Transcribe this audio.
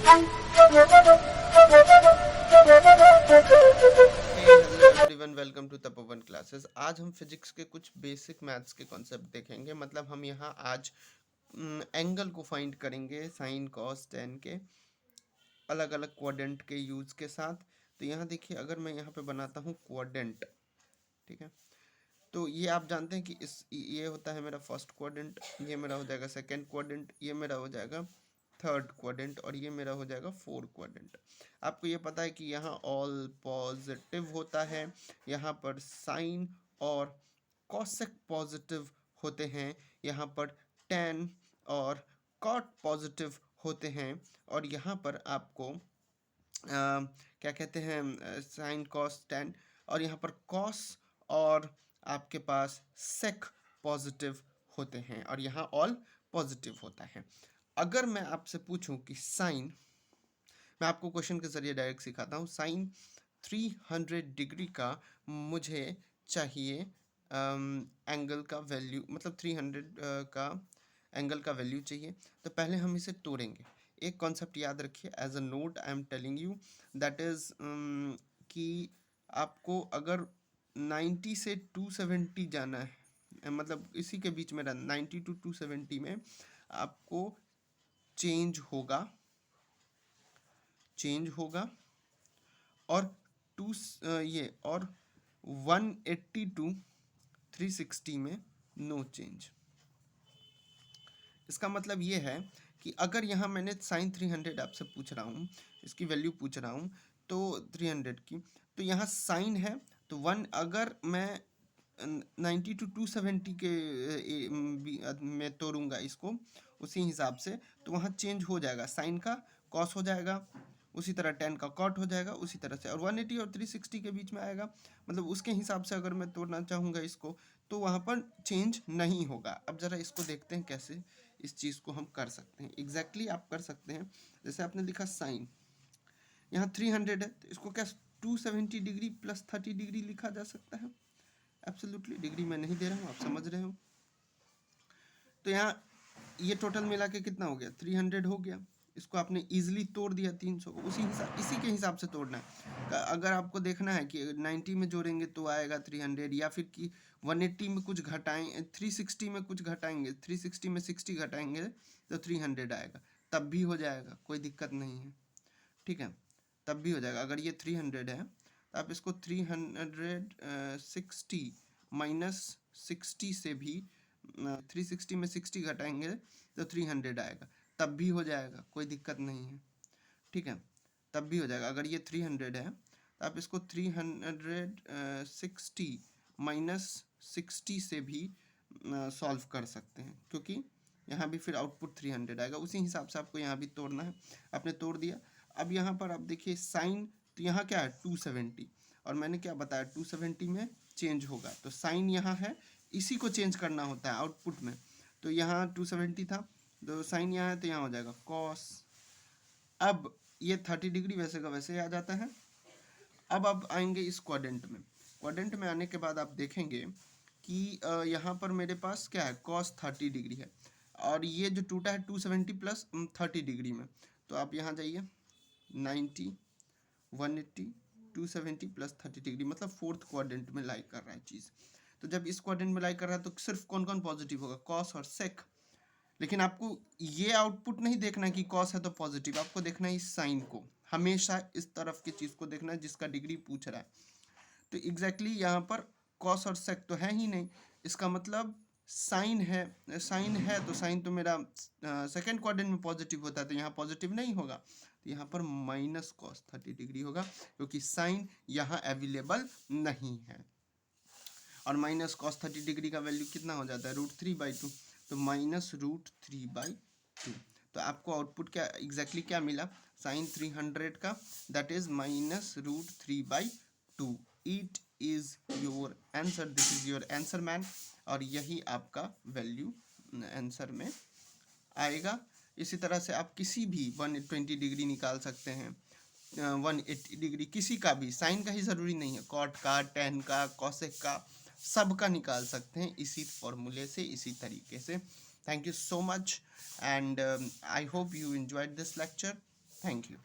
Hello everyone, welcome to Tapovan classes. आज हम physics के कुछ बेसिक मैथ्स के कॉन्सेप्ट देखेंगे। मतलब हम यहाँ आज एंगल को फाइंड करेंगे साइन कॉस टेन के अलग अलग क्वाड्रेंट के यूज के साथ। तो यहाँ देखिए, अगर मैं यहाँ पे बनाता हूँ क्वाड्रेंट, ठीक है, तो ये आप जानते हैं कि ये होता है मेरा फर्स्ट क्वाड्रेंट, ये मेरा हो जाएगा सेकंड क्वाड्रेंट, ये मेरा हो जाएगा थर्ड क्वाड्रेंट और ये मेरा हो जाएगा फोर्थ क्वाड्रेंट। आपको ये पता है कि यहाँ ऑल पॉजिटिव होता है, यहाँ पर साइन और कॉसेक पॉजिटिव होते हैं, यहाँ पर टेन और कॉट पॉजिटिव होते हैं, और यहाँ पर आपको क्या कहते हैं, साइन कॉस टेन, और यहाँ पर कॉस और आपके पास सेक पॉजिटिव होते हैं, और यहाँ ऑल पॉजिटिव होता है। अगर मैं आपसे पूछूं कि साइन, मैं आपको क्वेश्चन के जरिए डायरेक्ट सिखाता हूँ, साइन 300 डिग्री का मुझे चाहिए एंगल का वैल्यू, मतलब 300 का एंगल का वैल्यू चाहिए। तो पहले हम इसे तोड़ेंगे। एक कॉन्सेप्ट याद रखिए, as a note I am telling you, that is कि आपको अगर 90 से 270 जाना है, मतलब इसी के बीच में 90 टू 270 में आपको चेंज होगा और ये और 180 टू 360 में नो चेंज। इसका मतलब ये है कि अगर यहाँ मैंने साइन 300 आपसे पूछ रहा हूँ, इसकी वैल्यू पूछ रहा हूँ तो 300 की, तो यहाँ साइन है तो 1, अगर मैं 90 टू 270 के में तोड़ूंगा इसको उसी हिसाब से, तो वहाँ चेंज हो जाएगा, साइन का कॉस हो जाएगा, उसी तरह टेन का कॉट हो जाएगा उसी तरह से, और 180 और 360 के बीच में आएगा, मतलब उसके हिसाब से अगर मैं तोड़ना चाहूँगा इसको तो वहाँ पर चेंज नहीं होगा। अब ज़रा इसको देखते हैं कैसे इस चीज़ को हम कर सकते हैं। एग्जैक्टली आप कर सकते हैं, जैसे आपने लिखा साइन, यहाँ 300 है तो इसको क्या 270 डिग्री प्लस 30 डिग्री लिखा जा सकता है। एब्सोल्युटली, डिग्री मैं नहीं दे रहा हूँ, आप समझ रहे हो। तो यहाँ ये टोटल मिला के कितना हो गया, 300 हो गया। इसको आपने इजीली तोड़ दिया 300 को, इसी के हिसाब से तोड़ना है। अगर आपको देखना है कि 90 में जोड़ेंगे तो आएगा 300, या फिर कि 180 में कुछ घटाएं, 360 में कुछ घटाएंगे, 360 में 60 घटाएंगे तो 300 आएगा, तब भी हो जाएगा, कोई दिक्कत नहीं है, ठीक है, तब भी हो जाएगा। अगर ये 300 है तो आप इसको 360 माइनस 60 से भी 360 में 60 घटाएंगे तो 300 आएगा, तब भी हो जाएगा, कोई दिक्कत नहीं है, ठीक है, तब भी हो जाएगा। अगर ये 300 है तो आप इसको 360 माइनस 60 से भी सॉल्व कर सकते हैं, क्योंकि यहाँ भी फिर आउटपुट 300 आएगा। उसी हिसाब से आपको यहाँ भी तोड़ना है, आपने तोड़ दिया। अब यहाँ पर आप देखिए साइन, तो यहाँ क्या है 270, और मैंने क्या बताया 270 में चेंज होगा, तो साइन यहाँ है, इसी को चेंज करना होता है आउटपुट में। तो यहाँ 270 था तो साइन यहाँ है तो यहाँ हो जाएगा कॉस। अब ये 30 डिग्री वैसे का वैसे आ जाता है। अब आप आएंगे इस क्वाड्रेंट में, क्वाड्रेंट में आने के बाद आप देखेंगे कि यहाँ पर मेरे पास क्या है, कॉस 30 डिग्री है, और ये जो टूटा है 270 प्लस 30 डिग्री में, तो आप यहाँ जाइए 90 180 270 प्लस 30 डिग्री, मतलब फोर्थ क्वाड्रेंट में लाई कर रहा है चीज़। तो जब इस क्वाड्रेंट में लाई कर रहा है तो सिर्फ कौन कौन पॉजिटिव होगा, कॉस और सेक। लेकिन आपको ये आउटपुट नहीं देखना है कि कॉस है तो पॉजिटिव, आपको देखना है इस साइन को, हमेशा इस तरफ की चीज़ को देखना है जिसका डिग्री पूछ रहा है। तो एग्जैक्टली यहाँ पर कॉस और सेक तो है ही नहीं, इसका मतलब साइन है, तो साइन तो मेरा सेकेंड क्वाड्रेंट में पॉजिटिव होता है, तो यहाँ पॉजिटिव नहीं होगा, तो यहाँ पर माइनस कॉस 30 डिग्री होगा, क्योंकि साइन यहाँ अवेलेबल नहीं है। और माइनस कॉस 30 डिग्री का वैल्यू कितना हो जाता है, √3/2, तो -√3/2। तो आपको आउटपुट क्या एग्जैक्टली क्या मिला, साइन 300 का, that is -√3/2। It is your answer, this is your answer man, और यही आपका वैल्यू आंसर में आएगा। इसी तरह से आप किसी भी 120 डिग्री निकाल सकते हैं, 180 डिग्री, किसी का भी, साइन का ही ज़रूरी नहीं है, कॉट का, टेन का, कॉसेक का, सब का निकाल सकते हैं इसी फॉर्मूले से, इसी तरीके से। Thank you so much, and I hope you enjoyed this lecture. Thank you.